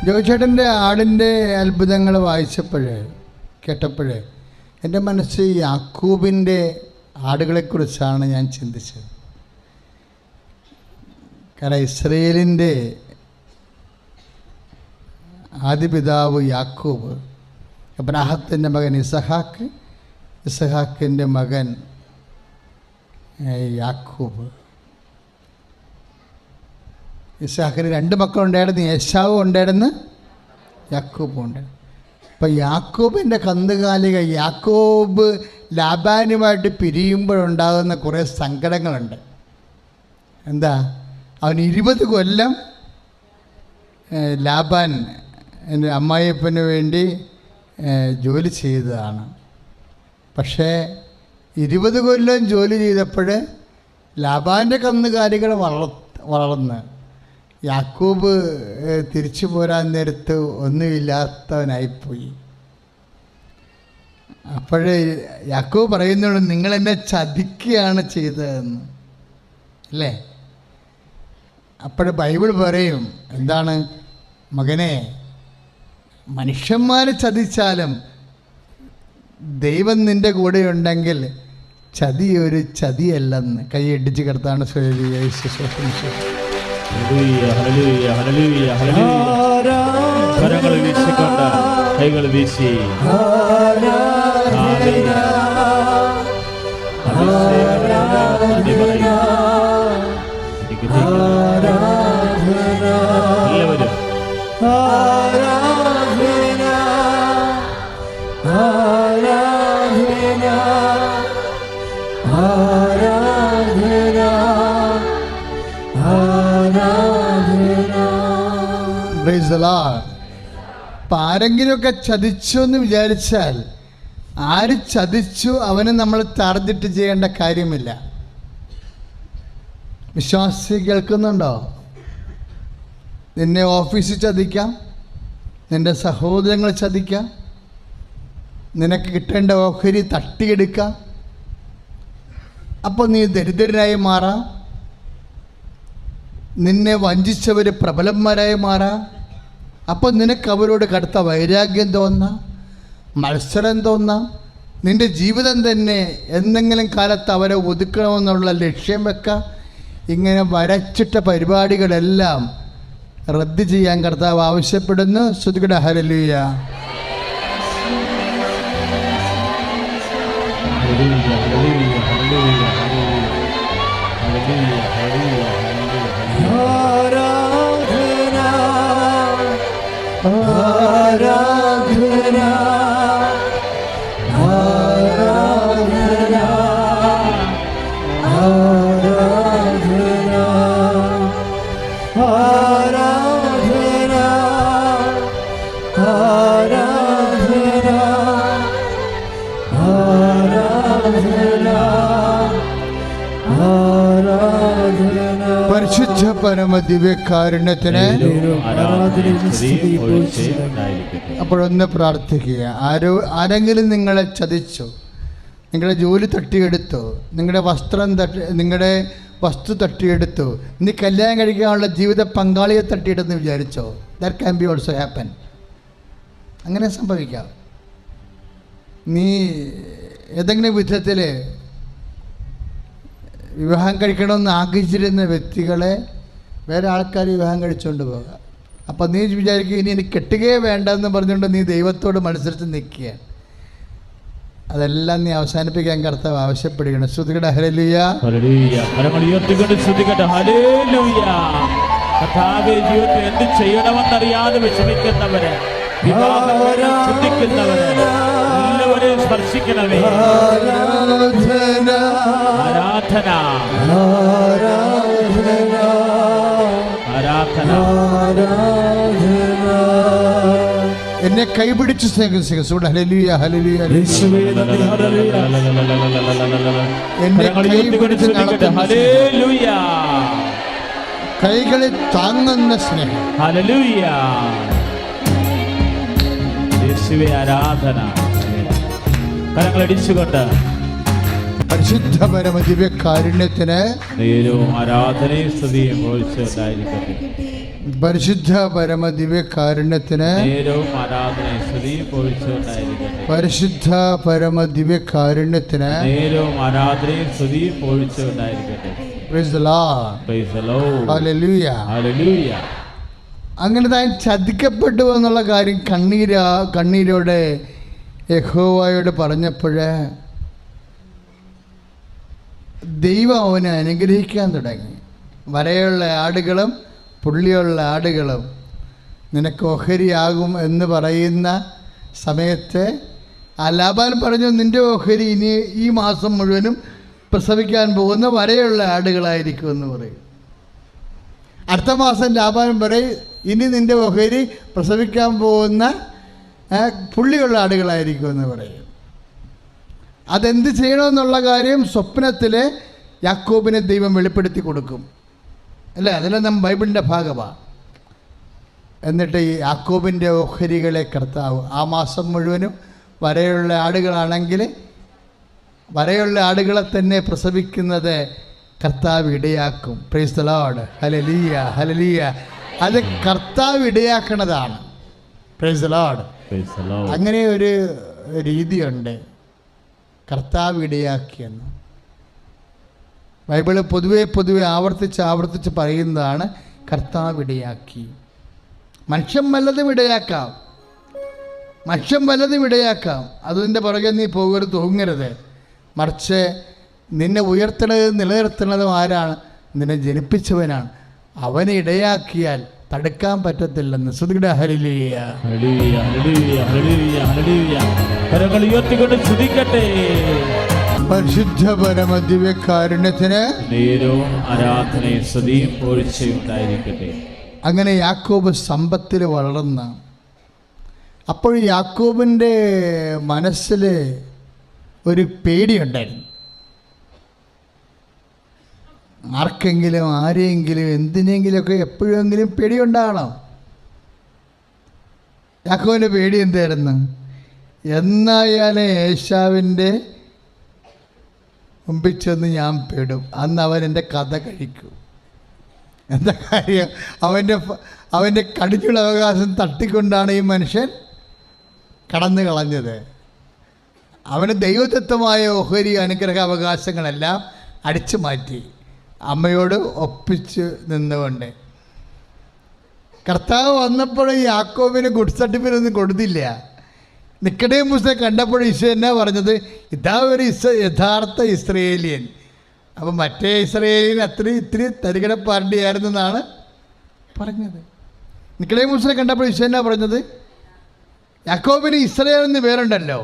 ജോയിച്ചേട്ടൻ്റെ ആടിൻ്റെ അത്ഭുതങ്ങൾ കേട്ടപ്പോഴേ എൻ്റെ മനസ്സ് യാക്കൂബിൻ്റെ ആടുകളെക്കുറിച്ചാണ് ഞാൻ ചിന്തിച്ചത്. കാരണം ഇസ്രയേലിൻ്റെ ആദിപിതാവ് യാക്കൂബ്, അബ്രാഹത്തിൻ്റെ മകൻ ഇസഹാക്ക്, ഇസഹാക്കിൻ്റെ മകൻ യാക്കൂബ്. ഇസഹാക്കിന് 2 മക്കളുണ്ടായിരുന്നു, ഏശാവും ഉണ്ടായിരുന്നു, യാക്കൂബും ഉണ്ടായിരുന്നു. അപ്പം യാക്കൂബിൻ്റെ കന്നുകാലിക യാക്കോബ് ലാബാനുമായിട്ട് പിരിയുമ്പോഴുണ്ടാകുന്ന കുറേ സങ്കടങ്ങളുണ്ട്. എന്താ, അവൻ 20 കൊല്ലം ലാബാൻ എൻ്റെ അമ്മായിയപ്പന് വേണ്ടി ജോലി ചെയ്തതാണ്. പക്ഷേ 20 കൊല്ലം ജോലി ചെയ്തപ്പോൾ ലാബാൻ്റെ കന്നുകാലികൾ വളർന്ന് യാക്കൂബ് തിരിച്ചു പോരാൻ നേരത്ത് ഒന്നുമില്ലാത്തവനായിപ്പോയി. അപ്പോഴേ യാക്കൂബ് പറയുന്നുള്ളൂ, നിങ്ങളെന്നെ ചതിക്കുകയാണ് ചെയ്തതെന്ന്, അല്ലേ? അപ്പോഴേ ബൈബിൾ പറയും, എന്താണ് മകനെ, മനുഷ്യന്മാർ ചതിച്ചാലും ദൈവം നിൻ്റെ കൂടെ ഉണ്ടെങ്കിൽ ചതി ഒരു ചതിയല്ലെന്ന്. കൈ ഇടിച്ച് കിടത്താണ് കരങ്ങൾ വീശിക്കൊണ്ട് കൈകൾ വീശി എല്ലാവരും അപ്പം ആരെങ്കിലുമൊക്കെ ചതിച്ചു എന്ന് വിചാരിച്ചാൽ ആര് ചതിച്ചു അവന് നമ്മൾ ടാർഗറ്റ് ചെയ്യേണ്ട കാര്യമില്ല. വിശ്വാസി കേൾക്കുന്നുണ്ടോ? നിന്നെ ഓഫീസിൽ ചതിക്കാം, നിൻ്റെ സഹോദരങ്ങൾ ചതിക്കാം, നിനക്ക് കിട്ടേണ്ട ഓഹരി തട്ടിയെടുക്കാം. അപ്പോൾ നീ ദരിദ്രനായി മാറാം, നിന്നെ വഞ്ചിച്ചവർ പ്രബലന്മാരായി മാറാം. അപ്പോൾ നിനക്ക് അവരോട് കടുത്ത വൈരാഗ്യം തോന്നാം, മത്സരം തോന്നാം. നിൻ്റെ ജീവിതം തന്നെ എന്തെങ്കിലും കാലത്ത് അവരെ ഒതുക്കണമെന്നുള്ള ലക്ഷ്യം വെക്കാം. ഇങ്ങനെ വരച്ചിട്ട പരിപാടികളെല്ലാം റദ്ദ് ചെയ്യാൻ കർത്താവ് ആവശ്യപ്പെടുന്നു. സ്തുതിക്കട്ടെ, ഹല്ലേലൂയ. പരിശുദ്ധ പരമ ദിവ്യകാരുണ്യത്തിന് അപ്പോഴൊന്ന് പ്രാർത്ഥിക്കുക. ആരെങ്കിലും നിങ്ങളെ ചതിച്ചു, നിങ്ങളുടെ ജോലി തട്ടിയെടുത്തു, നിങ്ങളുടെ വസ്തു തട്ടിയെടുത്തു, നീ കല്യാണം കഴിക്കാനുള്ള ജീവിത പങ്കാളിയെ തട്ടിയെടുത്തെന്ന് വിചാരിച്ചോ? That can be also happen. അങ്ങനെ സംഭവിക്കാം. നീ ഏതെങ്കിലും വിധത്തിൽ വിവാഹം കഴിക്കണമെന്ന് ആഗ്രഹിച്ചിരുന്ന വ്യക്തികളെ വേറെ ആൾക്കാർ വിവാഹം കഴിച്ചുകൊണ്ട് പോകാം. അപ്പം നീ വിചാരിക്കുക, ഇനി എനിക്ക് കെട്ടുകയേ വേണ്ടെന്ന് പറഞ്ഞുകൊണ്ട് നീ ദൈവത്തോട് മത്സരിച്ച് നിൽക്കുകയാണ്. അതെല്ലാം നീ അവസാനിപ്പിക്കാൻ കർത്താവ് ആവശ്യപ്പെടുകയാണ്. ശ്രുതികട ഹല്ലേലൂയ. ജീവിതത്തിൽ എന്ത് ചെയ്യണമെന്നറിയാതെ വിഷമിക്കുന്നവരെ, ചിന്തിക്കുന്നവരെ എല്ലാവരെയും സ്പർശിക്കണമേ. ആരാധന ആരാധന എന്നെ കൈപിടിച്ച് സ്നേഹിക്കുക. Hallelujah, hallelujah. എന്നെ കൈപിടിച്ച് ഹല്ലേലൂയ. കൈകളിൽ താങ്ങുന്ന സ്നേഹം. ഹല്ലേലൂയ. യേശുവേ ആരാധന. കരങ്ങളടിച്ചുകൊണ്ട് പരിശുദ്ധ പരമ ദിവ്യകാരുണ്യത്തിന് നേരവും ആരാധനയും സ്തുതിയും ഉണ്ടായിരിക്കട്ടെ. പരിശുദ്ധ പരമ ദിവ്യകാരുണ്യത്തിന് നേരവും ആരാധനയും സ്തുതിയും ഉണ്ടായിരിക്കട്ടെ. പരിശുദ്ധ പരമ ദിവ്യകാരുണ്യത്തിന് നേരവും ആരാധനയും സ്തുതിയും ഉണ്ടായിരിക്കട്ടെ. Praise the Lord. Praise the Lord. Hallelujah. Hallelujah. അങ്ങനെ താൻ ചതിക്കപ്പെട്ടു എന്നുള്ള കാര്യം കണ്ണീരോടെ യഹോവയോട് പറഞ്ഞപ്പോൾ ദൈവം അവനെ അനുഗ്രഹിക്കാൻ തുടങ്ങി. വരയുള്ള ആടുകളും പുള്ളിയുള്ള ആടുകളും നിനക്ക് ഓഹരിയാകും എന്ന് പറയുന്ന സമയത്ത് ആ ലാബാൻ പറഞ്ഞു, നിൻ്റെ ഓഹരി ഇനി ഈ മാസം മുഴുവനും പ്രസവിക്കാൻ പോകുന്ന വരയുള്ള ആടുകളായിരിക്കും എന്ന് പറയും. അടുത്ത മാസം ലാബാൻ പറയും, ഇനി നിൻ്റെ ഓഹരി പ്രസവിക്കാൻ പോകുന്ന പുള്ളിയുള്ള ആടുകളായിരിക്കും എന്ന് പറയും. അതെന്ത് ചെയ്യണമെന്നുള്ള കാര്യം സ്വപ്നത്തിൽ യാക്കോബിനെ ദൈവം വെളിപ്പെടുത്തി കൊടുക്കും അല്ലേ? അതെല്ലാം ബൈബിളിൻ്റെ ഭാഗമാണ്. എന്നിട്ട് ഈ യാക്കോബിൻ്റെ ഓഹരികളെ കർത്താവ് ആ മാസം മുഴുവനും വരയുള്ള ആടുകളാണെങ്കിൽ വരയുള്ള ആടുകളെ തന്നെ പ്രസവിക്കുന്നത് കർത്താവ് ഇടയാക്കും. Praise the Lord. Hallelujah, hallelujah. അത് കർത്താവ് ഇടയാക്കണതാണ്. Praise the Lord. അങ്ങനെ ഒരു രീതിയുണ്ട്, കർത്താവ് ഇടയാക്കിയെന്ന്. ബൈബിള് പൊതുവെ ആവർത്തിച്ച് പറയുന്നതാണ് കർത്താവ് ഇടയാക്കി. മനുഷ്യൻ വല്ലതും ഇടയാക്കാം. അതിൻ്റെ പുറകെ നീ തൂങ്ങരുത്. മറിച്ച് നിന്നെ ഉയർത്തണതും നിലനിർത്തണതും ആരാണ്? നിന്നെ ജനിപ്പിച്ചവനാണ്. അവനെ ഇടയാക്കിയാൽ തടുക്കാൻ പറ്റത്തില്ലെന്ന്. ശ്രുതിയുടെ hallelujah, hallelujah, hallelujah, hallelujah, hallelujah. കരങ്ങൾ ഉയർത്തിക്കൊണ്ട് സ്തുതിക്കട്ടെ. പരിശുദ്ധ പരമ ദിവ്യകാരുണ്യത്തിന് നേരവും ആരാധനയും സ്തുതിയും ഉണ്ടായിരിക്കട്ടെ. അങ്ങനെ യാക്കോബ് സമ്പത്തിൽ വളർന്ന അപ്പോൾ യാക്കോബിൻ്റെ മനസ്സിൽ ഒരു പേടിയുണ്ടായിരുന്നു. ആരെയെങ്കിലും എന്തിനെങ്കിലുമൊക്കെ എപ്പോഴെങ്കിലും പേടിയുണ്ടാകണം. യാക്കോബിൻ്റെ പേടി എന്തായിരുന്നു? എന്നായാലും ഏശാവിൻ്റെ മുമ്പിൽ ചെന്ന് ഞാൻ പെടും, അന്ന് അവൻ എൻ്റെ കഥ കഴിക്കും. എന്താ കാര്യം? അവൻ്റെ കടിഞ്ഞുള്ള അവകാശം തട്ടിക്കൊണ്ടാണ് ഈ മനുഷ്യൻ കടന്നു കളഞ്ഞത്. അവന് ദൈവദത്തമായ ഓഹരി അനുഗ്രഹ അവകാശങ്ങളെല്ലാം അടിച്ചു മാറ്റി അമ്മയോട് ഒപ്പിച്ച് നിന്നുകൊണ്ട്. കർത്താവ് വന്നപ്പോൾ യാക്കോബിന് ഗുഡ് സർട്ടിഫിക്കറ്റ് ഒന്നും കൊടുത്തില്ല. നിക്കോദേമോസിനെ കണ്ടപ്പോൾ ഈശോ എന്നാ പറഞ്ഞത്? ഇതാ ഒരു യഥാർത്ഥ ഇസ്രയേലിയൻ. അപ്പം മറ്റേ ഇസ്രയേലിയൻ ഇത്തിരി തരികിട പാർട്ടിയായിരുന്നു എന്നാണ് പറഞ്ഞത്. നിക്കോദേമോസിനെ കണ്ടപ്പോൾ ഈശോ എന്നാ പറഞ്ഞത്? യാക്കോബിന് ഇസ്രയേൽ എന്ന് പേരുണ്ടല്ലോ,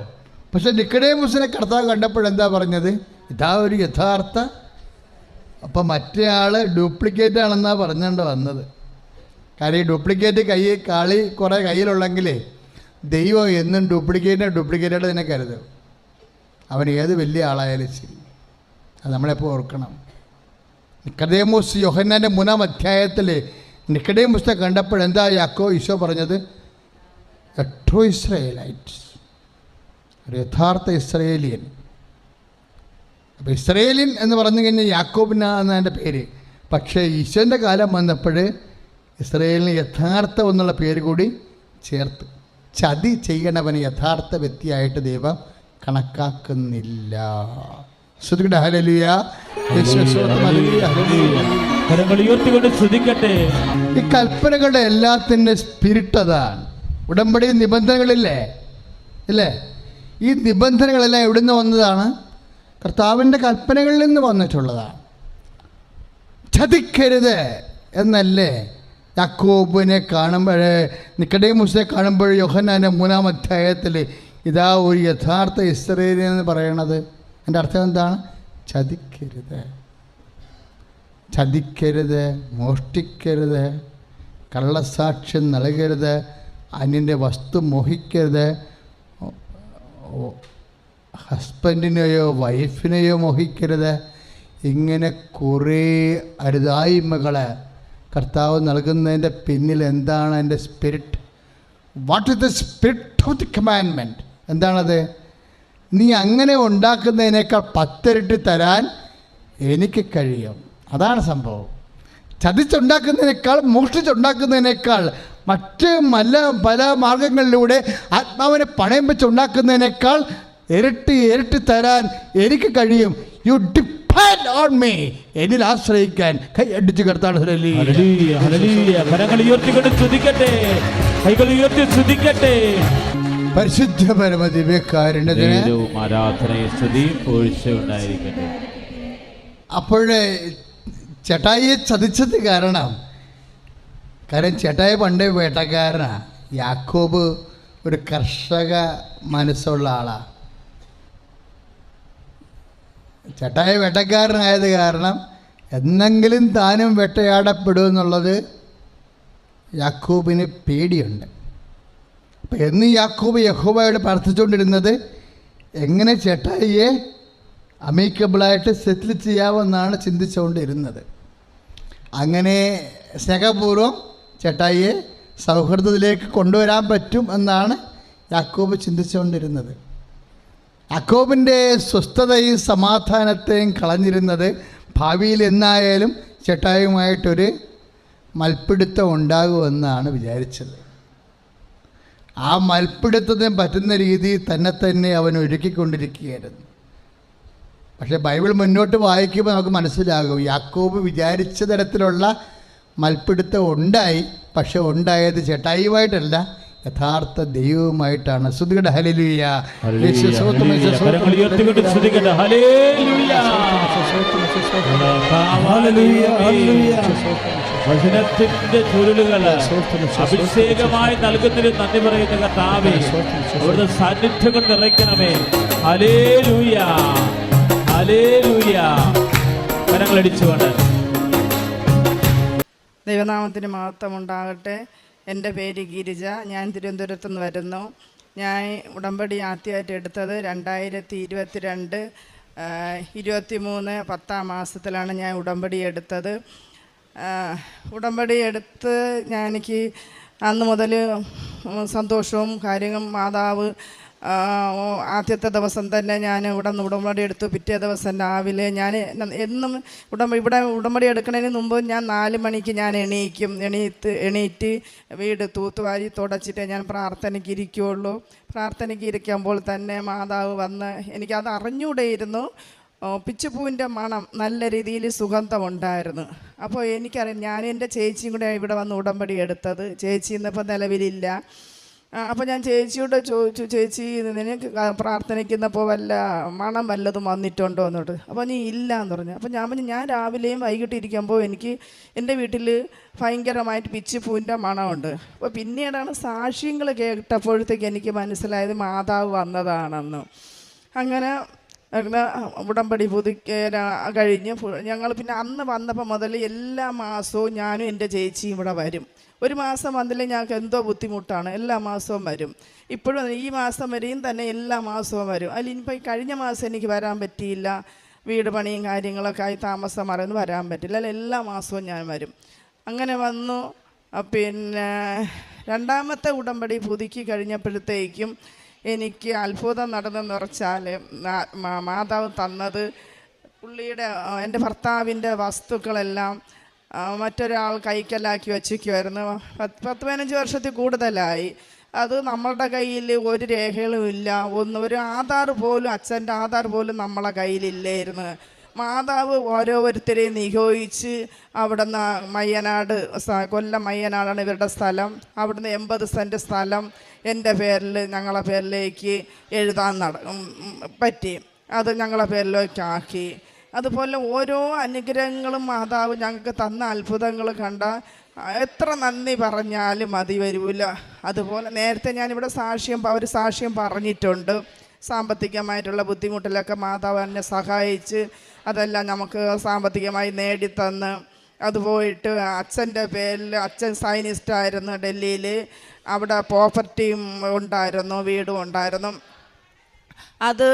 പക്ഷെ നിക്കോദേമോസിനെ കർത്താവ് കണ്ടപ്പോൾ എന്താ പറഞ്ഞത്? ഇതാ ഒരു യഥാർത്ഥ. അപ്പം മറ്റേ ആൾ ഡ്യൂപ്ലിക്കേറ്റ് ആണെന്നാണ് പറഞ്ഞുകൊണ്ട് വന്നത്. കാര്യം ഈ ഡ്യൂപ്ലിക്കേറ്റ് കുറേ കയ്യിലുള്ളെങ്കിലേ ദൈവം എന്നും ഡ്യൂപ്ലിക്കേറ്റായിട്ട് തന്നെ കരുതും. അവൻ ഏത് വലിയ ആളായാലും ശരി. അത് നമ്മളെപ്പോൾ ഓർക്കണം. നിക്കോദേമോസ് യോഹന്നാൻ്റെ 3-ാം അധ്യായത്തിൽ നിക്കോദേമോസിനെ കണ്ടപ്പോൾ എന്താ ഈശോ പറഞ്ഞത്? എ ട്രൂ ഇസ്രായേലൈറ്റ്, ഒരു യഥാർത്ഥ ഇസ്രായേലിയൻ. അപ്പോൾ ഇസ്രായേലിയൻ എന്ന് പറഞ്ഞു കഴിഞ്ഞാൽ യാക്കോബിനാണ് എൻ്റെ പേര്. പക്ഷേ ഈശോൻ്റെ കാലം വന്നപ്പോൾ ഇസ്രായേലിന് യഥാർത്ഥം എന്നുള്ള പേര് കൂടി ചേർത്ത്. ചതി ചെയ്യണവന് യഥാർത്ഥ വ്യക്തിയായിട്ട് ദൈവം കണക്കാക്കുന്നില്ല. ഹല്ലേലൂയ, ഈ കൽപ്പനകളുടെ എല്ലാത്തിൻ്റെ സ്പിരിറ്റ് അതാണ്. ഉടമ്പടി നിബന്ധനകളില്ലേ ഇല്ലേ? ഈ നിബന്ധനകളെല്ലാം എവിടുന്ന് വന്നതാണ്? കർത്താവിൻ്റെ കൽപ്പനകളിൽ നിന്ന് വന്നിട്ടുള്ളതാണ്. ചതിക്കരുത് എന്നല്ലേ യാക്കോബിനെ കാണുമ്പോൾ, നിക്കോദേമോസിനെ കാണുമ്പോൾ യോഹന്നാൻ്റെ 3-ാം അധ്യായത്തിൽ ഇതാ ഒരു യഥാർത്ഥ ഇസ്രായേലിയൻ എന്ന് പറയണത്. എൻ്റെ അർത്ഥം എന്താണ്? ചതിക്കരുത്, മോഷ്ടിക്കരുത്, കള്ളസാക്ഷ്യം നൽകരുത്, അന്യൻ്റെ വസ്തു മോഹിക്കരുത്, ഹസ്ബൻഡിനെയോ വൈഫിനെയോ മോഹിക്കരുത്. ഇങ്ങനെ കുറേ അരുതായ്മകൾ കർത്താവ് നൽകുന്നതിൻ്റെ പിന്നിൽ എന്താണ് അതിൻ്റെ spirit? What is the spirit of the commandment? എന്താണത്? നീ അങ്ങനെ ഉണ്ടാക്കുന്നതിനേക്കാൾ 10 ഇരട്ടി തരാൻ എനിക്ക് കഴിയും. അതാണ് സംഭവം. ചതിച്ചുണ്ടാക്കുന്നതിനേക്കാൾ, മോഷ്ടിച്ചുണ്ടാക്കുന്നതിനേക്കാൾ, മറ്റ് പല മാർഗങ്ങളിലൂടെ ആത്മാവിനെ പണയം വെച്ചുണ്ടാക്കുന്നതിനേക്കാൾ ഇരട്ടി തരാൻ എനിക്ക് കഴിയും. You depend on me. എന്നിൽ ആശ്രയിക്കാൻ കൈ അടിച്ചു കിടത്താണ്. പരിശുദ്ധ പരമദിവ്യകാരുണ്യത്തിന് അപ്പോഴേ ചേട്ടായിയെ ചതിച്ചത് കാരണം ചേട്ടായി പണ്ടേ വേട്ടക്കാരനാ. യാക്കോബ് ഒരു കർഷക മനസ്സുള്ള ആളാണ്. ചേട്ടായി വേട്ടക്കാരനായത് കാരണം എന്നെങ്കിലും താനും വേട്ടയാടപ്പെടുമെന്നുള്ളത് യാക്കോബിന് പേടിയുണ്ട്. അപ്പം എന്ന് യാക്കോബ് യഹോവയോട് പ്രാർത്ഥിച്ചുകൊണ്ടിരുന്നത് എങ്ങനെ ചേട്ടായിയെ അമീക്കബിളായിട്ട് സെറ്റിൽ ചെയ്യാമെന്നാണ് ചിന്തിച്ചുകൊണ്ടിരുന്നത്. അങ്ങനെ സ്നേഹപൂർവ്വം ചേട്ടായിയെ സൗഹൃദത്തിലേക്ക് കൊണ്ടുവരാൻ പറ്റും എന്നാണ് യാക്കോബ് ചിന്തിച്ചുകൊണ്ടിരുന്നത്. യാക്കോബിൻ്റെ സ്വസ്ഥതയും സമാധാനത്തെയും കളഞ്ഞിരുന്നത് ഭാവിയിൽ എന്നായാലും ചേട്ടായുമായിട്ടൊരു മൽപ്പിടുത്തം ഉണ്ടാകുമെന്നാണ് വിചാരിച്ചത്. ആ മൽപ്പിടുത്തത്തിന് പറ്റുന്ന രീതിയിൽ തന്നെ അവൻ ഒരുക്കിക്കൊണ്ടിരിക്കുകയായിരുന്നു. പക്ഷേ ബൈബിൾ മുന്നോട്ട് വായിക്കുമ്പോൾ നമുക്ക് മനസ്സിലാകും യാക്കോബ് വിചാരിച്ച തരത്തിലുള്ള മൽപ്പിടുത്തം ഉണ്ടായി. പക്ഷെ ഉണ്ടായത് ചേട്ടായിയുമായിട്ടല്ല, യഥാർത്ഥ ദൈവവുമായിട്ടാണ്. ശ്രുതികട ഹല്ലേലൂയ. വചനത്തിന്റെ ചുരുളുകൾ അഭിഷേകമായി നൽകുന്നതിന് നന്ദി പറയുന്ന കർത്താവേ, അവിടുത്തെ സാന്നിധ്യം കൊണ്ട് നിറയ്ക്കണമേ. Hallelujah, hallelujah. കരങ്ങളടിച്ചുകൊണ്ട് ദൈവനാമത്തിന് മഹത്വം ഉണ്ടാകട്ടെ. എൻ്റെ പേര് ഗിരിജ. ഞാൻ തിരുവനന്തപുരത്തു നിന്ന് വരുന്നു. ഞാൻ ഉടമ്പടി ആദ്യമായിട്ട് എടുത്തത് 2022 23 10 മാസത്തിലാണ് ഞാൻ ഉടമ്പടി എടുത്തത്. ഉടമ്പടി എടുത്ത് എനിക്ക് അന്ന് മുതൽ സന്തോഷവും കാര്യങ്ങളും. മാതാവ് ആദ്യത്തെ ദിവസം തന്നെ ഞാൻ ഉടമ്പടി എടുത്തു. പിറ്റേ ദിവസം രാവിലെ ഞാൻ എന്നും ഉടമ്പടി എടുക്കുന്നതിന് മുമ്പ് ഞാൻ 4 മണിക്ക് ഞാൻ എണീറ്റ് വീട് തൂത്തുവാരി തുടച്ചിട്ട് ഞാൻ പ്രാർത്ഥനയ്ക്ക് ഇരിക്കുകയുള്ളൂ. പ്രാർത്ഥനയ്ക്ക് ഇരിക്കുമ്പോൾ തന്നെ മാതാവ് വന്ന്, എനിക്കത് അറിഞ്ഞൂടെയിരുന്നു, പിച്ചുപൂവിൻ്റെ മണം നല്ല രീതിയിൽ സുഗന്ധമുണ്ടായിരുന്നു. അപ്പോൾ എനിക്കറിയാം, ഞാൻ എൻ്റെ ചേച്ചിയും കൂടെ ഇവിടെ വന്ന് ഉടമ്പടി എടുത്തത്. ചേച്ചി ഇന്നിപ്പോൾ നിലവിലില്ല. അപ്പോൾ ഞാൻ ചേച്ചിയോട് ചോദിച്ചു, ചേച്ചി നിനക്ക് പ്രാർത്ഥനയ്ക്കുന്നപ്പോൾ വല്ല മണം വല്ലതും വന്നിട്ടുണ്ടോ എന്നിട്ട്. അപ്പോൾ നീ ഇല്ല എന്ന് പറഞ്ഞു. അപ്പോൾ ഞാൻ പറഞ്ഞു, ഞാൻ രാവിലെയും വൈകിട്ട് ഇരിക്കുമ്പോൾ എനിക്ക് എൻ്റെ വീട്ടിൽ ഭയങ്കരമായിട്ട് പിച്ചിപ്പൂവിൻ്റെ മണമുണ്ട്. അപ്പോൾ പിന്നീടാണ് സാക്ഷ്യങ്ങൾ കേട്ടപ്പോഴത്തേക്ക് എനിക്ക് മനസ്സിലായത് മാതാവ് വന്നതാണെന്ന്. അങ്ങനെ ഉടമ്പടി കഴിഞ്ഞ് ഞങ്ങൾ പിന്നെ അന്ന് വന്നപ്പോൾ മുതൽ എല്ലാ മാസവും ഞാനും എൻ്റെ ചേച്ചിയും ഇവിടെ വരും. ഒരു മാസം വന്നില്ലേ ഞങ്ങൾക്ക് എന്തോ ബുദ്ധിമുട്ടാണ്. എല്ലാ മാസവും വരും. ഇപ്പോഴും ഈ മാസം വരെയും തന്നെ എല്ലാ മാസവും വരും. അതിൽ ഇനിയിപ്പോൾ കഴിഞ്ഞ മാസം എനിക്ക് വരാൻ പറ്റിയില്ല, വീട് പണിയും കാര്യങ്ങളൊക്കെ ആയി താമസം മറന്ന് വരാൻ പറ്റില്ല. അല്ല, എല്ലാ മാസവും ഞാൻ വരും. അങ്ങനെ വന്നു. പിന്നെ രണ്ടാമത്തെ ഉടമ്പടി പുതുക്കി കഴിഞ്ഞപ്പോഴത്തേക്കും എനിക്ക് അത്ഭുതം നടന്നെന്ന് വെച്ചാൽ മാതാവ് തന്നത് പുള്ളിയുടെ എൻ്റെ ഭർത്താവിൻ്റെ വസ്തുക്കളെല്ലാം മറ്റൊരാൾ കൈക്കലാക്കി വച്ചിരിക്കുമായിരുന്നു. 10-15 വർഷത്തിൽ കൂടുതലായി. അത് നമ്മളുടെ കയ്യിൽ ഒരു രേഖകളും ഇല്ല. ഒരു ആധാർ പോലും, അച്ഛൻ്റെ ആധാർ പോലും നമ്മളെ കയ്യിലില്ലായിരുന്നു. മാതാവ് ഓരോരുത്തരെയും നിയോഗിച്ച് അവിടുന്ന് മയ്യനാട്, കൊല്ലം മയ്യനാടാണ് ഇവരുടെ സ്ഥലം. അവിടുന്ന് 80 സെൻറ്റ് സ്ഥലം എൻ്റെ പേരിൽ, ഞങ്ങളെ പേരിലേക്ക് എഴുതാൻ പറ്റി. അത് ഞങ്ങളെ പേരിലേക്കാക്കി. അതുപോലെ ഓരോ അനുഗ്രഹങ്ങളും മാതാവ് ഞങ്ങൾക്ക് തന്ന അത്ഭുതങ്ങൾ കണ്ട എത്ര നന്ദി പറഞ്ഞാലും മതി വരില്ല. അതുപോലെ നേരത്തെ ഞാനിവിടെ ഒരു സാക്ഷ്യം പറഞ്ഞിട്ടുണ്ട്. സാമ്പത്തികമായിട്ടുള്ള ബുദ്ധിമുട്ടിലൊക്കെ മാതാവ് എന്നെ സഹായിച്ച് അതെല്ലാം നമുക്ക് സാമ്പത്തികമായി നേടിത്തന്ന്. അത് പോയിട്ട് അച്ഛൻ്റെ പേരിൽ, അച്ഛൻ സയനിസ്റ്റായിരുന്നു ഡൽഹിയിൽ. അവിടെ പ്രോപ്പർട്ടിയും ഉണ്ടായിരുന്നു, വീടും ഉണ്ടായിരുന്നു. അത്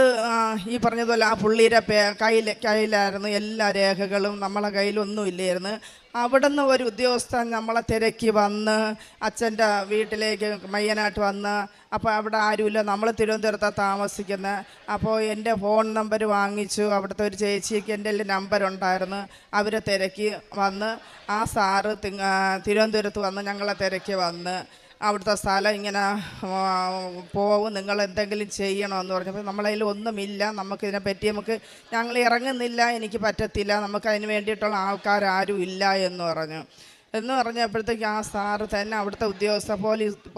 ഈ പറഞ്ഞതുപോലെ ആ പുള്ളിയുടെ കയ്യിലായിരുന്നു എല്ലാ രേഖകളും. നമ്മളെ കയ്യിലൊന്നും ഇല്ലായിരുന്നു. അവിടുന്ന് ഒരു ഉദ്യോഗസ്ഥൻ നമ്മളെ തിരക്കി വന്ന് അച്ഛൻ്റെ വീട്ടിലേക്ക് മയ്യനായിട്ട് വന്ന്, അപ്പോൾ അവിടെ ആരുമില്ല, നമ്മൾ തിരുവനന്തപുരത്താണ് താമസിക്കുന്നത്. അപ്പോൾ എൻ്റെ ഫോൺ നമ്പർ വാങ്ങിച്ചു. അവിടുത്തെ ഒരു ചേച്ചിക്ക് എൻ്റെ നമ്പർ ഉണ്ടായിരുന്നു. അവരെ തിരക്കി വന്ന് ആ സാറ് തിരുവനന്തപുരത്ത് വന്ന് ഞങ്ങളെ തിരക്കി വന്ന് അവിടുത്തെ സ്ഥലം ഇങ്ങനെ പോവും, നിങ്ങൾ എന്തെങ്കിലും ചെയ്യണമെന്ന് പറഞ്ഞപ്പോൾ നമ്മളതിൽ ഒന്നുമില്ല, നമുക്കിതിനെപ്പറ്റി ഞങ്ങൾ ഇറങ്ങുന്നില്ല, എനിക്ക് പറ്റത്തില്ല, നമുക്ക് അതിന് വേണ്ടിയിട്ടുള്ള ആൾക്കാരും ഇല്ല എന്ന് പറഞ്ഞപ്പോഴത്തേക്ക് ആ സാറ് തന്നെ അവിടുത്തെ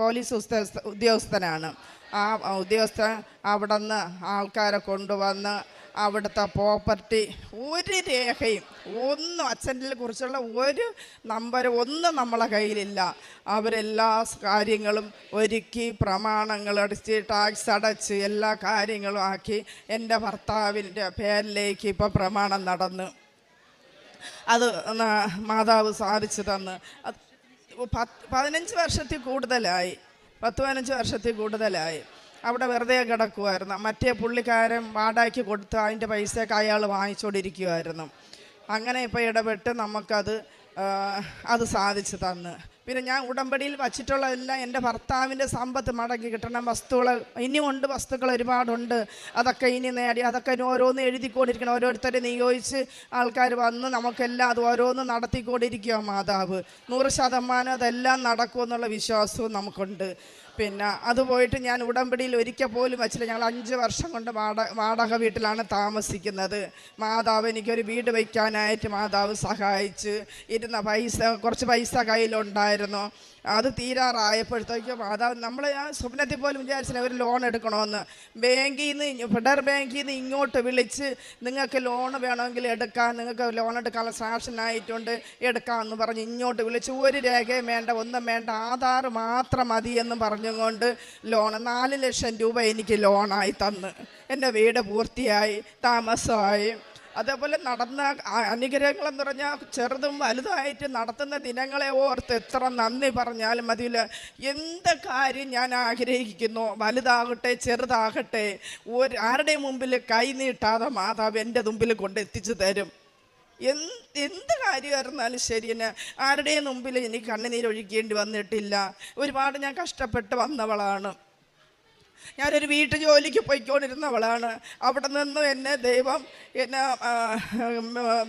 പോലീസ് ഉദ്യോഗസ്ഥനാണ്. ആ ഉദ്യോഗസ്ഥൻ അവിടെ നിന്ന് ആൾക്കാരെ കൊണ്ടുവന്ന് അവിടുത്തെ പ്രോപ്പർട്ടി ഒരു രേഖയും ഒന്നും അച്ഛനെ കുറിച്ചുള്ള ഒരു നമ്പർ ഒന്നും നമ്മളെ കയ്യിലില്ല. അവരെല്ലാ കാര്യങ്ങളും ഒരുക്കി പ്രമാണങ്ങൾ അടിച്ച് ടാക്സ് അടച്ച് എല്ലാ കാര്യങ്ങളും ആക്കി എൻ്റെ ഭർത്താവിൻ്റെ പേരിലേക്ക് ഇപ്പോൾ പ്രമാണം നടന്ന് അത് മാതാവ് സാധിച്ചു തന്ന്. 15 വർഷത്തിൽ കൂടുതലായി, 10-15 വർഷത്തിൽ കൂടുതലായി അവിടെ വെറുതെ കിടക്കുമായിരുന്നു. മറ്റേ പുള്ളിക്കാരൻ വാടകയ്ക്ക് കൊടുത്ത് അതിൻ്റെ പൈസയൊക്കെ അയാൾ വാങ്ങിച്ചുകൊണ്ടിരിക്കുമായിരുന്നു. അങ്ങനെ ഇപ്പോൾ ഇടപെട്ട് അത് സാധിച്ചു തന്ന്. പിന്നെ ഞാൻ ഉടമ്പടിയിൽ വച്ചിട്ടുള്ളതെല്ലാം എൻ്റെ ഭർത്താവിൻ്റെ സമ്പത്ത് മടങ്ങി കിട്ടണം. ഇനിയുണ്ട്, വസ്തുക്കൾ ഒരുപാടുണ്ട്, അതൊക്കെ ഇനി നേടി, അതൊക്കെ ഓരോന്ന് എഴുതിക്കൊണ്ടിരിക്കണം. ഓരോരുത്തരെ നിയോഗിച്ച് ആൾക്കാർ വന്ന് നമുക്കെല്ലാം അത് ഓരോന്ന് നടത്തിക്കൊണ്ടിരിക്കുക മാതാവ്. 100% അതെല്ലാം നടക്കുമെന്നുള്ള വിശ്വാസവും നമുക്കുണ്ട്. പിന്നെ അത് പോയിട്ട് ഞാൻ ഉടമ്പടിയിൽ ഒരിക്കൽ പോലും വച്ചില്ല. ഞങ്ങൾ 5 വർഷം കൊണ്ട് വാടക വീട്ടിലാണ് താമസിക്കുന്നത്. മാതാവ് എനിക്കൊരു വീട് വയ്ക്കാനായിട്ട് മാതാവ് സഹായിച്ച് ഇരുന്ന കുറച്ച് പൈസ കയ്യിലുണ്ടായിരുന്നു. അത് തീരാറായപ്പോഴത്തേക്കും മാതാവ് നമ്മളെ ആ സ്വപ്നത്തിൽ പോലും വിചാരിച്ചില്ല ഒരു ലോൺ എടുക്കണമെന്ന്. ഫെഡറൽ ബാങ്കിൽ നിന്ന് ഇങ്ങോട്ട് വിളിച്ച് നിങ്ങൾക്ക് ലോൺ വേണമെങ്കിൽ എടുക്കാം, നിങ്ങൾക്ക് ലോൺ എടുക്കാനുള്ള സാക്ഷനായിട്ടുണ്ട്, എടുക്കാമെന്ന് പറഞ്ഞ് ഇങ്ങോട്ട് വിളിച്ച് ഒരു രേഖയും വേണ്ട, ഒന്നും വേണ്ട, ആധാർ മാത്രം മതി എന്ന് പറഞ്ഞുകൊണ്ട് ലോൺ 4 ലക്ഷം രൂപ എനിക്ക് ലോണായി തന്ന് എൻ്റെ വീട് പൂർത്തിയായി, താമസമായി. അതേപോലെ നടന്ന അനുഗ്രഹങ്ങളെന്ന് പറഞ്ഞാൽ ചെറുതും വലുതായിട്ട് നടത്തുന്ന ദിനങ്ങളെ ഓർത്ത് എത്ര നന്ദി പറഞ്ഞാലും മതിയില്ല. എന്ത് കാര്യം ഞാൻ ആഗ്രഹിക്കുന്നു, വലുതാകട്ടെ ചെറുതാകട്ടെ, ആരുടെയും മുമ്പിൽ കൈ നീട്ടാതെ മാതാവ് എൻ്റെ മുമ്പിൽ കൊണ്ടെത്തിച്ചു തരും. എന്ത് കാര്യമായിരുന്നാലും ശരി തന്നെ, ആരുടെയും മുമ്പിൽ എനിക്ക് കണ്ണുനീരൊഴിക്കേണ്ടി വന്നിട്ടില്ല. ഒരുപാട് ഞാൻ കഷ്ടപ്പെട്ട് വന്നവളാണ്. ഞാനൊരു വീട്ടു ജോലിക്ക് പോയിക്കൊണ്ടിരുന്നവളാണ്. അവിടെ നിന്ന് ദൈവം എന്നെ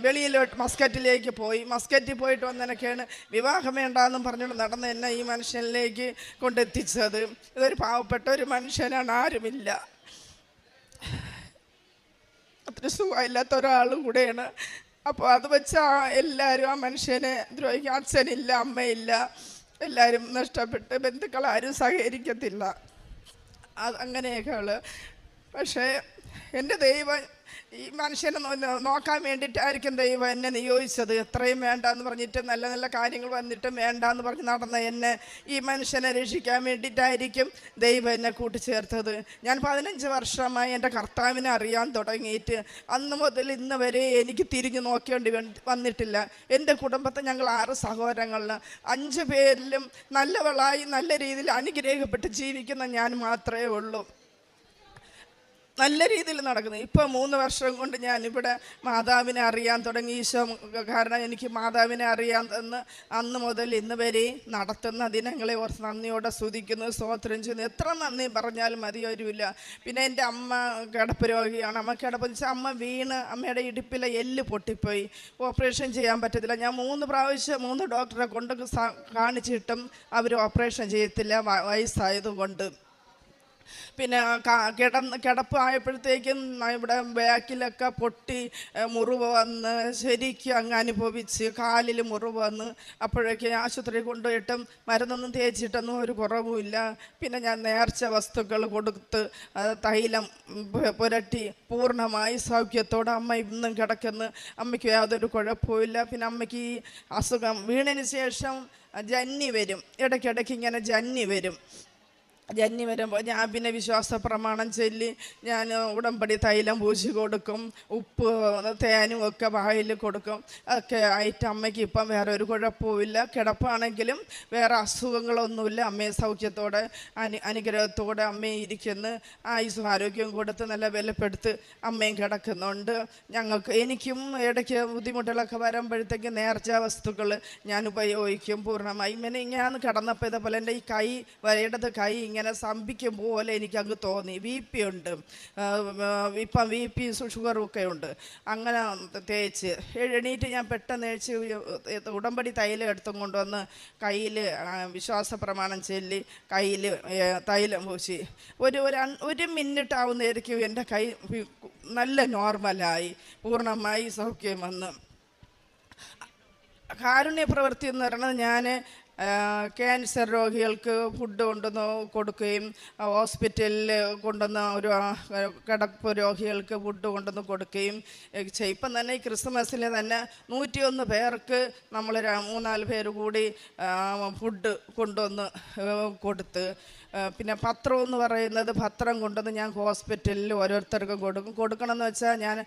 വെളിയിലോട്ട് മസ്കറ്റിലേക്ക് പോയി. മസ്കറ്റിൽ പോയിട്ട് വന്നതിനൊക്കെയാണ് വിവാഹം വേണ്ടാന്നും പറഞ്ഞുകൊണ്ട് നടന്ന് എന്നെ ഈ മനുഷ്യനിലേക്ക് കൊണ്ടെത്തിച്ചത്. ഇതൊരു പാവപ്പെട്ട ഒരു മനുഷ്യനാണ്, ആരുമില്ല, അത്ര സുഖമില്ലാത്ത ഒരാളും കൂടെയാണ്. അപ്പോൾ അത് വെച്ച് എല്ലാവരും ആ മനുഷ്യനെ ദ്രോഹിക്കും. അച്ഛനില്ല, അമ്മയില്ല, എല്ലാവരും നഷ്ടപ്പെട്ട്, ബന്ധുക്കളാരും സഹകരിക്കത്തില്ല, അങ്ങനെയൊക്കെയുള്ളു. പക്ഷേ എൻ്റെ ദൈവം ഈ മനുഷ്യനെ നോക്കാൻ വേണ്ടിയിട്ടായിരിക്കും ദൈവം എന്നെ നിയോഗിച്ചത്. എത്രയും വേണ്ടാന്ന് പറഞ്ഞിട്ട് നല്ല നല്ല കാര്യങ്ങൾ വന്നിട്ടും വേണ്ടാന്ന് പറഞ്ഞ് നടന്ന എന്നെ ഈ മനുഷ്യനെ രക്ഷിക്കാൻ വേണ്ടിയിട്ടായിരിക്കും ദൈവം എന്നെ കൂട്ടിച്ചേർത്തത്. ഞാൻ 15 വർഷമായി എൻ്റെ കർത്താവിനെ അറിയാൻ തുടങ്ങിയിട്ട് അന്ന് മുതൽ ഇന്ന് വരെ എനിക്ക് തിരിഞ്ഞു നോക്കേണ്ടി വന്നിട്ടില്ല. എൻ്റെ കുടുംബത്തെ ഞങ്ങൾ 6 സഹോദരങ്ങളിൽ 5 പേരിലും നല്ലവളായി നല്ല രീതിയിൽ അനുഗ്രഹിക്കപ്പെട്ട് ജീവിക്കുന്ന ഞാൻ മാത്രമേ ഉള്ളൂ. നല്ല രീതിയിൽ നടക്കുന്നത്. ഇപ്പോൾ 3 വർഷം കൊണ്ട് ഞാനിവിടെ മാതാവിനെ അറിയാൻ തുടങ്ങി. ഈശോ കാരണം എനിക്ക് മാതാവിനെ അറിയാൻ തന്ന് അന്ന് മുതൽ ഇന്ന് വരെ നടത്തുന്ന ദിനങ്ങളെ ഓർത്ത് നന്ദിയോടെ സ്തുതിക്കുന്നു, സ്തോത്രം ചെയ്യുന്നു. എത്ര നന്ദി പറഞ്ഞാലും മതി വരില്ല. പിന്നെ എൻ്റെ അമ്മ കിടപ്പ് രോഗിയാണ്. അമ്മ കിടപ്പ് വെച്ചാൽ അമ്മ വീണ് അമ്മയുടെ ഇടുപ്പിലെ എല്ല് പൊട്ടിപ്പോയി, ഓപ്പറേഷൻ ചെയ്യാൻ പറ്റത്തില്ല. ഞാൻ 3 പ്രാവശ്യം 3 ഡോക്ടറെ കൊണ്ട് കാണിച്ചിട്ടും അവർ ഓപ്പറേഷൻ ചെയ്യത്തില്ല, വയസ്സായതുകൊണ്ട്. പിന്നെ കിടപ്പ് ആയപ്പോഴത്തേക്കും ഇവിടെ ബാക്കിലൊക്കെ പൊട്ടി മുറിവ് വന്ന് ശരിക്കും അങ്ങ് അനുഭവിച്ച് കാലിൽ മുറിവ് വന്ന് അപ്പോഴേക്കും ആശുപത്രി കൊണ്ടുപോയിട്ടും മരുന്നൊന്നും തേച്ചിട്ടൊന്നും ഒരു കുറവുമില്ല. പിന്നെ ഞാൻ നേർച്ച വസ്തുക്കൾ കൊടുത്ത് തൈലം പുരട്ടി പൂർണ്ണമായി സൗഖ്യത്തോടെ അമ്മ ഇന്നും കിടക്കുന്നു. അമ്മയ്ക്ക് യാതൊരു കുഴപ്പമില്ല. പിന്നെ അമ്മയ്ക്ക് ഈ അസുഖം വീണതിന് ശേഷം ജന്നി വരും, ഇടയ്ക്കിടയ്ക്ക് ഇങ്ങനെ ജന്നി വരും. ജന്നി വരുമ്പോൾ ഞാൻ പിന്നെ വിശ്വാസ പ്രമാണം ചൊല്ലി ഞാൻ ഉടമ്പടി തൈലം പൂശി കൊടുക്കും, ഉപ്പ് തേനും ഒക്കെ വായിൽ കൊടുക്കും. ഒക്കെ ആയിട്ട് അമ്മയ്ക്ക് ഇപ്പം വേറെ ഒരു കുഴപ്പവുമില്ല. കിടപ്പാണെങ്കിലും വേറെ അസുഖങ്ങളൊന്നുമില്ല. അമ്മയെ സൗഖ്യത്തോടെ അനുഗ്രഹത്തോടെ അമ്മയെ ഇരിക്കുന്നു. ആയുസ്സും ആരോഗ്യവും കൊടുത്ത് നല്ല ബലപ്പെടുത്ത് അമ്മയും കിടക്കുന്നുണ്ട്. എനിക്കും ഇടയ്ക്ക് ബുദ്ധിമുട്ടുകളൊക്കെ വരുമ്പോഴത്തേക്ക് നേർച്ച വസ്തുക്കൾ ഞാൻ ഉപയോഗിക്കും പൂർണ്ണമായി. ഇങ്ങനെ ഞാൻ കിടന്നപ്പോൾ ഇതേപോലെ എൻ്റെ ഈ കൈ ഇടത് കൈ ഇങ്ങനെ സ്തംഭിക്കും പോലെ എനിക്കങ്ങ് തോന്നി. BP ഉണ്ട്, ഇപ്പം BP ഷുഗറും ഒക്കെ ഉണ്ട്. അങ്ങനെ തേച്ച് എണീറ്റ് ഞാൻ പെട്ടെന്ന് ഉടമ്പടി തൈലം എടുത്തും കൊണ്ടുവന്ന് കയ്യിൽ വിശ്വാസ പ്രമാണം ചൊല്ലി കയ്യിൽ തൈലം പൂശി ഒരു മിനിറ്റ് ആവുന്നതായിരിക്കും എൻ്റെ കൈ നല്ല നോർമലായി പൂർണ്ണമായി സൗഖ്യം വന്ന്. കാരുണ്യ പ്രവൃത്തി എന്ന് പറയുന്നത് ഞാൻ ക്യാൻസർ രോഗികൾക്ക് ഫുഡ് കൊണ്ടുവന്ന് കൊടുക്കുകയും ഹോസ്പിറ്റലിൽ കൊണ്ടുവന്ന ഒരു കിടപ്പ് രോഗികൾക്ക് ഫുഡ് കൊണ്ടുവന്ന് കൊടുക്കുകയും ചെയ്യും. ഇപ്പം തന്നെ ഈ ക്രിസ്മസിൽ തന്നെ 101 പേർക്ക് നമ്മൾ 3-4 പേര് കൂടി ഫുഡ് കൊണ്ടുവന്ന് കൊടുത്ത്. പിന്നെ പത്രം എന്ന് പറയുന്നത് പത്രം കൊണ്ടുവന്ന് ഞാൻ ഹോസ്പിറ്റലിൽ ഓരോരുത്തർക്കും കൊടുക്കണമെന്ന് വെച്ചാൽ ഞാൻ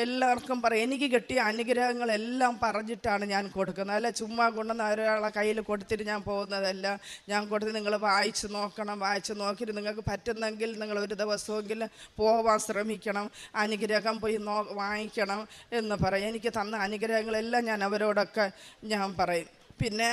എല്ലാവർക്കും പറയും. എനിക്ക് കിട്ടിയ അനുഗ്രഹങ്ങളെല്ലാം പറഞ്ഞിട്ടാണ് ഞാൻ കൊടുക്കുന്നത്. അല്ല ചുമ്മാ കൊണ്ടുവന്ന് ഒരാളെ കയ്യിൽ കൊടുത്തിട്ട് ഞാൻ പോകുന്നതല്ല. ഞാൻ കൊടുത്ത് നിങ്ങൾ വായിച്ച് നോക്കണം. വായിച്ച് നോക്കിയിട്ട് നിങ്ങൾക്ക് പറ്റുന്നെങ്കിൽ നിങ്ങൾ ഒരു ദിവസമെങ്കിലും പോവാൻ ശ്രമിക്കണം. അനുഗ്രഹം പോയി വാങ്ങിക്കണം എന്ന് പറയും. എനിക്ക് തന്ന അനുഗ്രഹങ്ങളെല്ലാം ഞാൻ അവരോടൊക്കെ ഞാൻ പറയും. പിന്നെ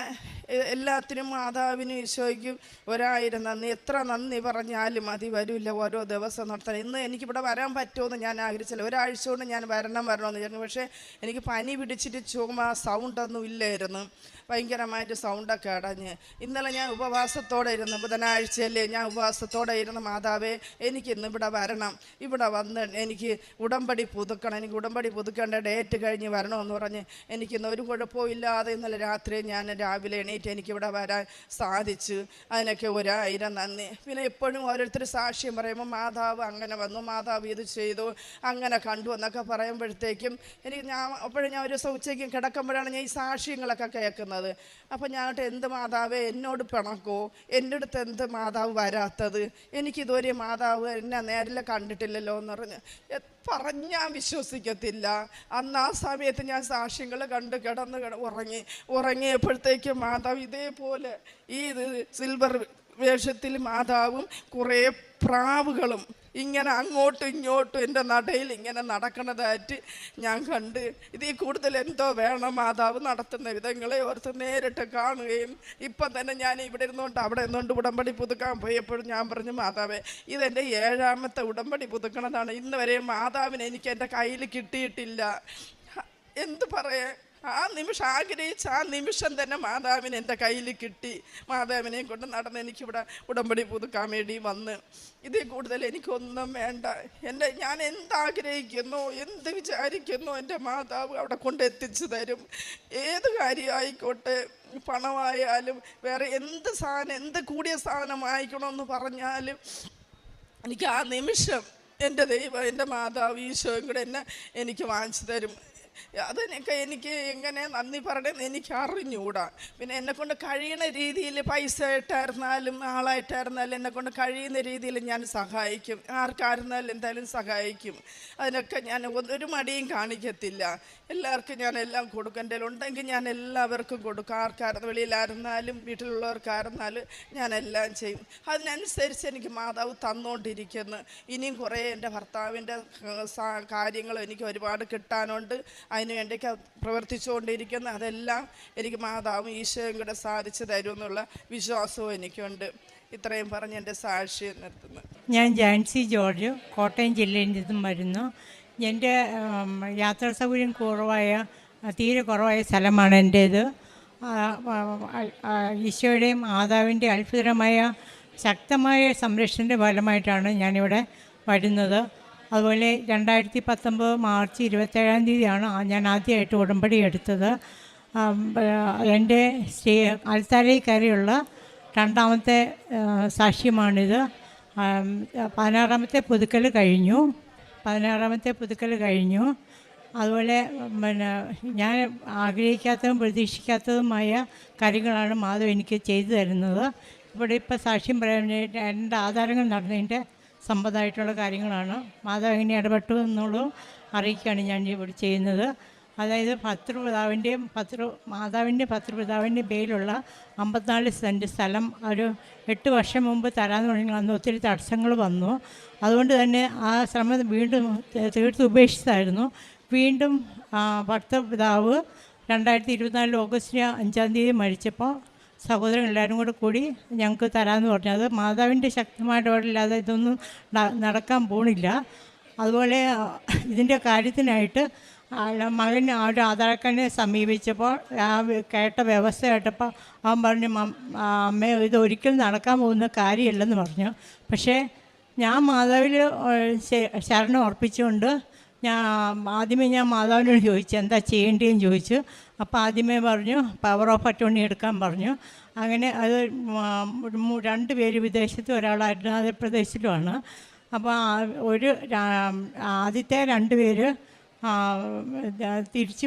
എല്ലാത്തിനും മാതാവിനും ഈശോയ്ക്കും 1000 നന്ദി. എത്ര നന്ദി പറഞ്ഞാലും മതി വരില്ല. ഓരോ ദിവസം നടത്തണം. ഇന്ന് എനിക്കിവിടെ വരാൻ പറ്റുമെന്ന് ഞാൻ ആഗ്രഹിച്ചില്ല. ഒരാഴ്ച കൊണ്ട് ഞാൻ വരണമെന്ന് വിചാരിച്ചു. പക്ഷേ എനിക്ക് പനി പിടിച്ചിട്ട് ചുമ സൗണ്ടൊന്നും ഇല്ലായിരുന്നു. ഭയങ്കരമായിട്ട് സൗണ്ടൊക്കെ അടഞ്ഞ് ഇന്നലെ ഞാൻ ഉപവാസത്തോടെ ഇരുന്ന്, ബുധനാഴ്ചയല്ലേ ഞാൻ ഉപവാസത്തോടെ ഇരുന്ന്, മാതാവേ എനിക്കിന്ന് ഇവിടെ വരണം, ഇവിടെ വന്ന് എനിക്ക് ഉടമ്പടി പുതുക്കണം, എനിക്ക് ഉടമ്പടി പുതുക്കേണ്ട ഡേറ്റ് കഴിഞ്ഞ് വരണമെന്ന് പറഞ്ഞ് എനിക്കിന്ന് ഒരു കുഴപ്പവും ഇല്ലാതെ ഇന്നലെ രാത്രി ഞാൻ രാവിലെ എണീറ്റ് എനിക്കിവിടെ വരാൻ സാധിച്ചു. അതിനൊക്കെ 1000 നന്ദി. പിന്നെ എപ്പോഴും ഓരോരുത്തർ സാക്ഷ്യം പറയുമ്പോൾ മാതാവ് അങ്ങനെ വന്നു, മാതാവ് ഇത് ചെയ്തു, അങ്ങനെ കണ്ടു എന്നൊക്കെ പറയുമ്പോഴത്തേക്കും അപ്പോഴും ഞാൻ ഒരു ദിവസം ഉച്ചയ്ക്ക് കിടക്കുമ്പോഴാണ് ഞാൻ ഈ സാക്ഷ്യങ്ങളൊക്കെ കേൾക്കുന്നത്. അപ്പം ഞാനിട്ട് എന്ത് മാതാവേ എന്നോട് പിണക്കോ, എൻ്റെ അടുത്ത് എന്ത് മാതാവ് വരാത്തത്, എനിക്കിതുവരെ മാതാവ് എന്നെ നേരിൽ കണ്ടിട്ടില്ലല്ലോ എന്ന് പറഞ്ഞാൽ വിശ്വസിക്കത്തില്ല. അന്ന് ആ സമയത്ത് ഞാൻ സാക്ഷ്യങ്ങൾ കണ്ട് ഉറങ്ങിയപ്പോഴത്തേക്കും മാതാവ് ഇതേപോലെ ഈ സിൽവർ വേഷത്തിൽ മാതാവും കുറേ പ്രാവുകളും ഇങ്ങനെ അങ്ങോട്ടും ഇങ്ങോട്ടും എൻ്റെ നടയിൽ ഇങ്ങനെ നടക്കണതായിട്ട് ഞാൻ കണ്ട്. ഇതിൽ കൂടുതൽ എന്തോ വേണം മാതാവ് നടത്തുന്ന വിധങ്ങളെ ഓർത്ത് നേരിട്ട് കാണുകയും. ഇപ്പം തന്നെ ഞാൻ ഇവിടെ ഇരുന്നുകൊണ്ട് അവിടെ ഇരുന്നുകൊണ്ട് ഉടമ്പടി പുതുക്കാൻ പോയപ്പോഴും ഞാൻ പറഞ്ഞു, മാതാവേ ഇതെൻ്റെ 7ാമത്തെ ഉടമ്പടി പുതുക്കണതാണ്. ഇന്ന് വരെ മാതാവിനെ എനിക്ക് എൻ്റെ കയ്യിൽ കിട്ടിയിട്ടില്ല. എന്ത് പറയാൻ, ആ നിമിഷം ആഗ്രഹിച്ച ആ നിമിഷം തന്നെ മാതാവിനെ എൻ്റെ കയ്യിൽ കിട്ടി. മാതാവിനെയും കൊണ്ട് നടന്ന് എനിക്കിവിടെ ഉടമ്പടി പുതുക്കാൻ വേണ്ടി വന്ന്. ഇതിൽ കൂടുതൽ എനിക്കൊന്നും വേണ്ട. ഞാൻ എന്താഗ്രഹിക്കുന്നു, എന്ത് വിചാരിക്കുന്നു, എൻ്റെ മാതാവ് അവിടെ കൊണ്ട് എത്തിച്ചു തരും. ഏത് കാര്യമായിക്കോട്ടെ, പണമായാലും വേറെ എന്ത് സാധനം, എന്ത് കൂടിയ സാധനം വാങ്ങിക്കണമെന്ന് പറഞ്ഞാലും എനിക്ക് ആ നിമിഷം എൻ്റെ ദൈവം, എൻ്റെ മാതാവ് ഈശോയും കൂടെ എനിക്ക് വാങ്ങിച്ചു തരും. അതിനൊക്കെ എനിക്ക് എങ്ങനെ നന്ദി പറയണമെന്ന് എനിക്ക് അറിഞ്ഞുകൂടാ. പിന്നെ എന്നെക്കൊണ്ട് കഴിയുന്ന രീതിയിൽ പൈസ ആയിട്ടായിരുന്നാലും ആളായിട്ടായിരുന്നാലും എന്നെക്കൊണ്ട് കഴിയുന്ന രീതിയിൽ ഞാൻ സഹായിക്കും. ആർക്കായിരുന്നാലും എന്തായാലും സഹായിക്കും. അതിനൊക്കെ ഞാൻ ഒരു മടിയും കാണിക്കത്തില്ല. എല്ലാവർക്കും ഞാൻ എല്ലാം കൊടുക്കും. എൻ്റെ ഉണ്ടെങ്കിൽ ഞാൻ എല്ലാവർക്കും കൊടുക്കും. ആർക്കായിരുന്നു, വെളിയിലായിരുന്നാലും വീട്ടിലുള്ളവർക്കായിരുന്നാലും ഞാൻ എല്ലാം ചെയ്യും. അതിനനുസരിച്ച് എനിക്ക് മാതാവ് തന്നുകൊണ്ടിരിക്കുന്നു. ഇനിയും കുറേ എൻ്റെ ഭർത്താവിൻ്റെ കാര്യങ്ങളും എനിക്ക് ഒരുപാട് കിട്ടാനുണ്ട്. അതിന് വേണ്ടിയൊക്കെ പ്രവർത്തിച്ചുകൊണ്ടിരിക്കുന്ന അതെല്ലാം എനിക്ക് മാതാവും ഈശോയും കൂടെ സാധിച്ചു തരും എന്നുള്ള വിശ്വാസവും എനിക്കുണ്ട്. ഇത്രയും പറഞ്ഞ് എൻ്റെ സാക്ഷ്യം നിർത്തുന്നു. ഞാൻ ജാൻസി ജോർജ്, കോട്ടയം ജില്ലയിൽ നിന്നും വരുന്നു. എൻ്റെ യാത്രാ സൗകര്യം തീരെ കുറവായ സ്ഥലമാണ് എൻ്റേത്. ഈശോയുടെയും മാതാവിൻ്റെ അത്ഭുതകരമായ ശക്തമായ സംരക്ഷണത്തിൻ്റെ ഫലമായിട്ടാണ് ഞാനിവിടെ വരുന്നത്. അതുപോലെ 2019 മാർച്ച് 27-ാം തീയതിയാണ് ഞാൻ ആദ്യമായിട്ട് ഉടമ്പടി എടുത്തത്. എൻ്റെ അൽത്താരയിൽ കയറിയുള്ള 2ാമത്തെ സാക്ഷ്യമാണിത്. 16ാമത്തെ പുതുക്കൽ കഴിഞ്ഞു. അതുപോലെ ഞാൻ ആഗ്രഹിക്കാത്തതും പ്രതീക്ഷിക്കാത്തതുമായ കാര്യങ്ങളാണ് മാധവ് എനിക്ക് ചെയ്തു തരുന്നത്. ഇവിടെ ഇപ്പോൾ സാക്ഷ്യം പറയാൻ എൻ്റെ ആധാരങ്ങൾ നടന്നതിൻ്റെ സമ്മതമായിട്ടുള്ള കാര്യങ്ങളാണ്. മാതാവ് എങ്ങനെ ഇടപെട്ടു എന്നുള്ളത് അറിയിക്കുകയാണ് ഞാൻ ഇവിടെ ചെയ്യുന്നത്. അതായത് മാതാവിൻ്റെ ഭർത്തൃപിതാവിൻ്റെ പേരിലുള്ള 54 സെൻറ്റ് സ്ഥലം ഒരു 8 വർഷം മുമ്പ് തരാമെന്ന് പറഞ്ഞാൽ അന്ന് ഒത്തിരി തടസ്സങ്ങൾ വന്നു. അതുകൊണ്ട് തന്നെ ആ ശ്രമം വീണ്ടും തീർത്ത് ഉപേക്ഷിച്ചായിരുന്നു. വീണ്ടും ഭർത്തൃപിതാവ് 2024 ഓഗസ്റ്റ് 5 മരിച്ചപ്പോൾ സഹോദരൻ എല്ലാവരും കൂടി ഞങ്ങൾക്ക് തരാമെന്ന് പറഞ്ഞു. അത് മാതാവിൻ്റെ ശക്തമായ ഇടപെടലില്ലാതെ ഇതൊന്നും നടക്കാൻ പോണില്ല. അതുപോലെ ഇതിൻ്റെ കാര്യത്തിനായിട്ട് മകൻ ആ ഒരു ആധാരക്കാരനെ സമീപിച്ചപ്പോൾ ആ കേട്ട വ്യവസ്ഥ കേട്ടപ്പോൾ അവൻ പറഞ്ഞു, അമ്മ ഇത് ഒരിക്കലും നടക്കാൻ പോകുന്ന കാര്യമല്ലെന്ന് പറഞ്ഞു. പക്ഷേ ഞാൻ മാതാവിൽ ശരണം അർപ്പിച്ചുകൊണ്ട് ആദ്യമേ ഞാൻ മാതാവിനോട് ചോദിച്ചു എന്താ ചെയ്യേണ്ടതെന്ന് ചോദിച്ചു. അപ്പോൾ ആദ്യമേ പറഞ്ഞു പവർ ഓഫ് അറ്റോർണി എടുക്കാൻ പറഞ്ഞു. അങ്ങനെ അത് 2 പേര് വിദേശത്തും ഒരാൾ അരുണാചൽപ്രദേശിലുമാണ്. അപ്പോൾ ആദ്യത്തെ 2 പേര് തിരിച്ച്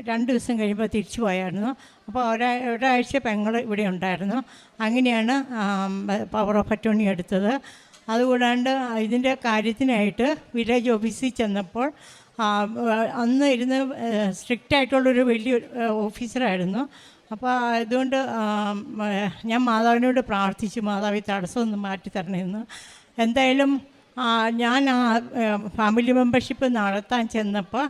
2 ദിവസം കഴിയുമ്പോൾ തിരിച്ചു പോയായിരുന്നു. അപ്പോൾ ഒരാഴ്ച പെങ്ങൾ ഇവിടെ ഉണ്ടായിരുന്നു. അങ്ങനെയാണ് പവർ ഓഫ് അറ്റോർണി എടുത്തത്. അതുകൂടാണ്ട് ഇതിൻ്റെ കാര്യത്തിനായിട്ട് വില്ലേജ് ഓഫീസിൽ ചെന്നപ്പോൾ അന്ന് ഇരുന്ന് സ്ട്രിക്റ്റായിട്ടുള്ളൊരു വലിയ ഓഫീസറായിരുന്നു. അപ്പോൾ അതുകൊണ്ട് ഞാൻ മാതാവിനോട് പ്രാർത്ഥിച്ചു, മാതാവ് ഈ തടസ്സമൊന്ന് മാറ്റി തരണമെന്ന്. എന്തായാലും ഞാൻ ഫാമിലി മെമ്പർഷിപ്പ് നടത്താൻ ചെന്നപ്പോൾ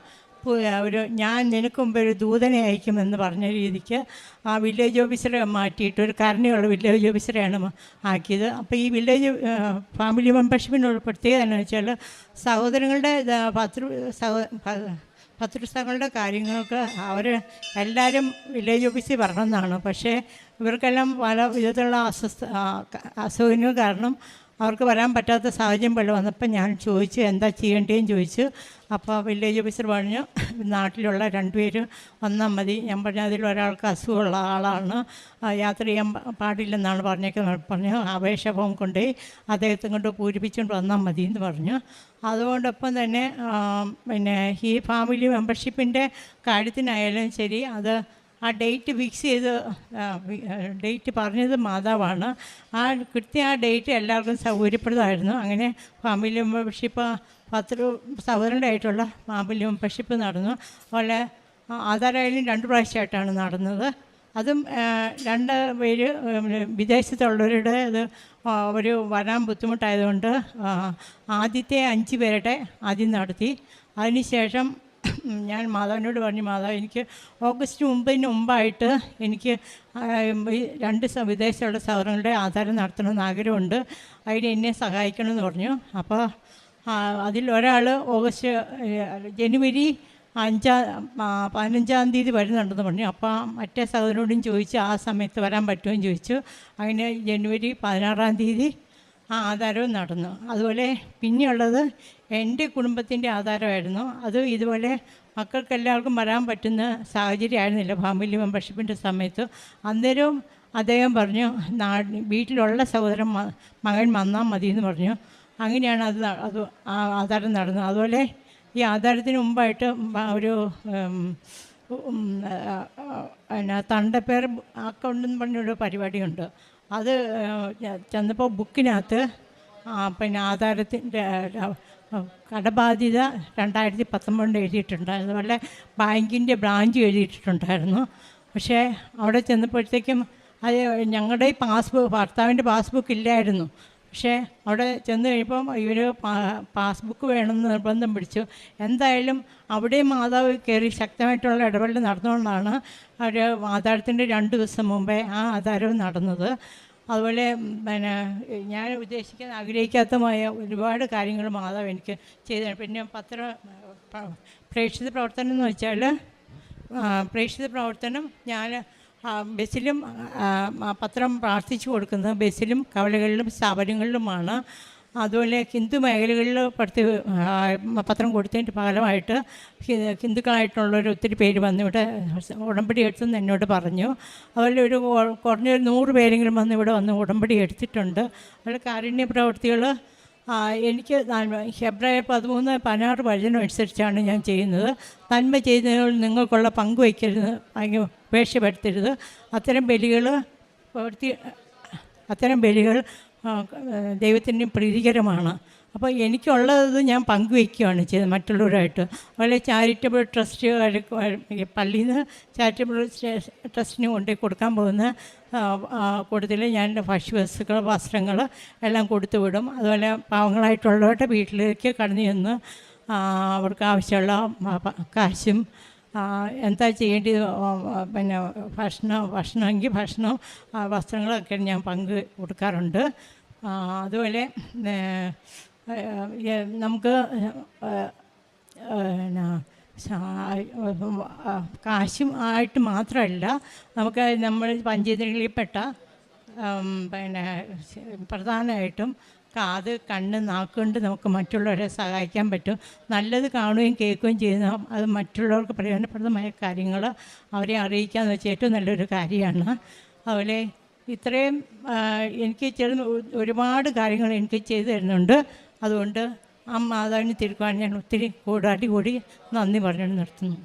ഞാൻ നിനക്ക് മുമ്പ് ഒരു ദൂതനെ അയക്കുമെന്ന് പറഞ്ഞ രീതിക്ക് ആ വില്ലേജ് ഓഫീസറെ മാറ്റിയിട്ട് ഒരു കരുണയുള്ള വില്ലേജ് ഓഫീസറെയാണ് ആക്കിയത്. അപ്പോൾ ഈ വില്ലേജ് ഫാമിലി മെമ്പർഷിപ്പിനുള്ള പ്രത്യേകത എന്ന് വെച്ചാൽ സഹോദരങ്ങളുടെ ഭർത്തൃസഹോദരങ്ങളുടെ കാര്യങ്ങൾക്ക് അവർ എല്ലാവരും വില്ലേജ് ഓഫീസിൽ വരണമെന്നാണ്. പക്ഷേ ഇവർക്കെല്ലാം പല വിധത്തിലുള്ള അസൗകര്യങ്ങൾ കാരണം അവർക്ക് വരാൻ പറ്റാത്ത സാഹചര്യം പോലെ വന്നപ്പോൾ ഞാൻ ചോദിച്ചു എന്താ ചെയ്യേണ്ടതെന്ന് ചോദിച്ചു. അപ്പോൾ വില്ലേജ് ഓഫീസർ പറഞ്ഞു നാട്ടിലുള്ള 2 പേര് വന്നാൽ മതി. ഞാൻ പറഞ്ഞു അതിൽ ഒരാൾക്ക് അസുഖമുള്ള ആളാണ്, യാത്ര ചെയ്യാൻ പാടില്ലെന്നാണ് പറഞ്ഞു. അപേക്ഷ ഫോം കൊണ്ടുപോയി അദ്ദേഹത്തെ കൊണ്ട് പൂരിപ്പിച്ചുകൊണ്ട് വന്നാൽ മതി എന്ന് പറഞ്ഞു. അതുകൊണ്ടൊപ്പം തന്നെ പിന്നെ ഈ ഫാമിലി മെമ്പർഷിപ്പിൻ്റെ കാര്യത്തിനായാലും ശരി, അത് ആ ഡേറ്റ് ഫിക്സ് ചെയ്ത് ഡേറ്റ് പറഞ്ഞത് മാതാവാണ്. ആ ഡേറ്റ് എല്ലാവർക്കും സൗകര്യപ്രദമായിരുന്നു. അങ്ങനെ ഫാമിലി മെമ്പർഷിപ്പ് സഹോദരൻ്റെ ആയിട്ടുള്ള ഫാമിലി മെമ്പർഷിപ്പ് നടന്നു. അതുപോലെ ആധാരായാലും 2 പ്രാവശ്യമായിട്ടാണ് നടന്നത്. അതും 2 പേര് വിദേശത്തുള്ളവരുടെ ഇത് ഒരു വരാൻ ബുദ്ധിമുട്ടായതുകൊണ്ട് ആദ്യത്തെ 5 പേരുടെ ആദ്യം നടത്തി. അതിനുശേഷം ഞാൻ മാതാവിനോട് പറഞ്ഞു, മാതാവ് എനിക്ക് ഓഗസ്റ്റ് 9 മുമ്പായിട്ട് എനിക്ക് 2 വിദേശമുള്ള സഹോദരങ്ങളുടെ ആധാരം നടത്തണമെന്ന് ആഗ്രഹമുണ്ട്, അതിന് എന്നെ സഹായിക്കണമെന്ന് പറഞ്ഞു. അപ്പോൾ അതിലൊരാൾ ജനുവരി 15 വരുന്നുണ്ടെന്ന് പറഞ്ഞു. അപ്പോൾ മറ്റേ സഹോദരനോടും ചോദിച്ചു ആ സമയത്ത് വരാൻ പറ്റുമെന്ന് ചോദിച്ചു. അങ്ങനെ ജനുവരി 16 ആ ആധാരവും നടന്നു. അതുപോലെ പിന്നെയുള്ളത് എൻ്റെ കുടുംബത്തിൻ്റെ ആധാരമായിരുന്നു. അത് ഇതുപോലെ മക്കൾക്കെല്ലാവർക്കും വരാൻ പറ്റുന്ന സാഹചര്യമായിരുന്നില്ല ഫാമിലി മെമ്പർഷിപ്പിൻ്റെ സമയത്ത്. അന്നേരവും അദ്ദേഹം പറഞ്ഞു വീട്ടിലുള്ള സഹോദരൻ മകൻ വന്നാൽ മതി എന്ന് പറഞ്ഞു. അങ്ങനെയാണ് അത് ആ ആധാരം നടന്നത്. അതുപോലെ ഈ ആധാരത്തിന് മുമ്പായിട്ട് ഒരു തണ്ടപ്പേർ അക്കൗണ്ടെന്ന് പറഞ്ഞൊരു പരിപാടിയുണ്ട്. അത് ചെന്നപ്പോൾ ബുക്കിനകത്ത് പിന്നെ ആധാരത്തിൻ്റെ കടബാധ്യത 2019 എഴുതിയിട്ടുണ്ട്. അതുപോലെ ബാങ്കിൻ്റെ ബ്രാഞ്ച് എഴുതിയിട്ടുണ്ടായിരുന്നു. പക്ഷേ അവിടെ ചെന്നപ്പോഴത്തേക്കും അത് ഞങ്ങളുടെ ഭർത്താവിൻ്റെ പാസ്ബുക്ക് ഇല്ലായിരുന്നു. പക്ഷേ അവിടെ ചെന്ന് കഴിയുമ്പം ഇവർ പാസ്ബുക്ക് വേണമെന്ന് നിർബന്ധം പിടിച്ചു. എന്തായാലും അവിടെ മാതാവ് കയറി ശക്തമായിട്ടുള്ള ഇടപെടൽ നടന്നുകൊണ്ടാണ് അവർ ആധാരത്തിൻ്റെ 2 ദിവസം മുമ്പേ ആ ആധാരവും നടന്നത്. അതുപോലെ പിന്നെ ഞാൻ ആഗ്രഹിക്കാത്തമായ ഒരുപാട് കാര്യങ്ങൾ മാതാവ് എനിക്ക് ചെയ്തു. പിന്നെ പ്രേക്ഷിത പ്രവർത്തനം എന്ന് വെച്ചാൽ പ്രേക്ഷിത പ്രവർത്തനം ഞാൻ ബസ്സിലും പത്രം പ്രാർത്ഥിച്ചു കൊടുക്കുന്നത് ബസ്സിലും കവലകളിലും സ്ഥാപനങ്ങളിലുമാണ്. അതുപോലെ ഹിന്ദു മേഖലകളിൽ പത്രം കൊടുത്തതിൻ്റെ ഫലമായിട്ട് ഹിന്ദുക്കളായിട്ടുള്ളവർ ഒത്തിരി പേര് വന്നിവിടെ ഉടമ്പടി എടുത്തെന്ന് എന്നോട് പറഞ്ഞു. അതുപോലെ കുറഞ്ഞൊരു 100 പേരെങ്കിലും വന്നിവിടെ വന്ന് ഉടമ്പടി എടുത്തിട്ടുണ്ട്. അതുപോലെ കാരുണ്യ പ്രവൃത്തികൾ എനിക്ക് ഹെബ്രായർ 13:16 വചനം അനുസരിച്ചാണ് ഞാൻ ചെയ്യുന്നത്. നന്മ ചെയ്യുന്നതിൽ നിങ്ങൾക്കുള്ള പങ്കുവയ്ക്കരുത്, ഉപേക്ഷപ്പെടുത്തരുത്. അത്തരം ബലികൾ അത്തരം ബലികൾ ദൈവത്തിന് പ്രീതികരമാണ്. അപ്പോൾ എനിക്കുള്ളത് ഞാൻ പങ്കുവയ്ക്കുകയാണ് ചെയ്തത് മറ്റുള്ളവരായിട്ട്. അതുപോലെ ചാരിറ്റബിൾ ട്രസ്റ്റ് പള്ളിയിൽ നിന്ന് ചാരിറ്റബിൾ ട്രസ്റ്റിന് കൊണ്ടുപോയി കൊടുക്കാൻ പോകുന്ന കൂട്ടത്തിൽ ഞാൻ ഭക്ഷ്യവസ്തുക്കൾ, വസ്ത്രങ്ങൾ എല്ലാം കൊടുത്തു വിടും. അതുപോലെ പാവങ്ങളായിട്ടുള്ളവരുടെ വീട്ടിലേക്ക് കടന്നു ചെന്ന് അവർക്ക് ആവശ്യമുള്ള കാശും എന്താ ചെയ്യേണ്ടത്, പിന്നെ ഭക്ഷണമെങ്കിൽ ഭക്ഷണം, വസ്ത്രങ്ങളൊക്കെ ഞാൻ പങ്ക് കൊടുക്കാറുണ്ട്. അതുപോലെ നമുക്ക് കാശും ആയിട്ട് മാത്രമല്ല, നമുക്ക് നമ്മൾ പഞ്ചേന്ദ്രിയങ്ങളിൽപ്പെട്ട പിന്നെ പ്രധാനമായിട്ടും കാത്, കണ്ണ്, നാക്കുകൊണ്ട് നമുക്ക് മറ്റുള്ളവരെ സഹായിക്കാൻ പറ്റും. നല്ലത് കാണുകയും കേൾക്കുകയും ചെയ്യുന്ന അത് മറ്റുള്ളവർക്ക് പ്രയോജനപ്രദമായ കാര്യങ്ങൾ അവരെ അറിയിക്കാമെന്ന് വെച്ചാൽ ഏറ്റവും നല്ലൊരു കാര്യമാണ്. അതുപോലെ ഇത്രയും എനിക്ക് ഒരുപാട് കാര്യങ്ങൾ എനിക്ക് ചെയ്തു തരുന്നുണ്ട്. അതുകൊണ്ട് ആ മാതാവിന് തിരുക്കുവാൻ ഞാൻ ഒത്തിരി കൂടി നന്ദി പറഞ്ഞു നിർത്തുന്നു.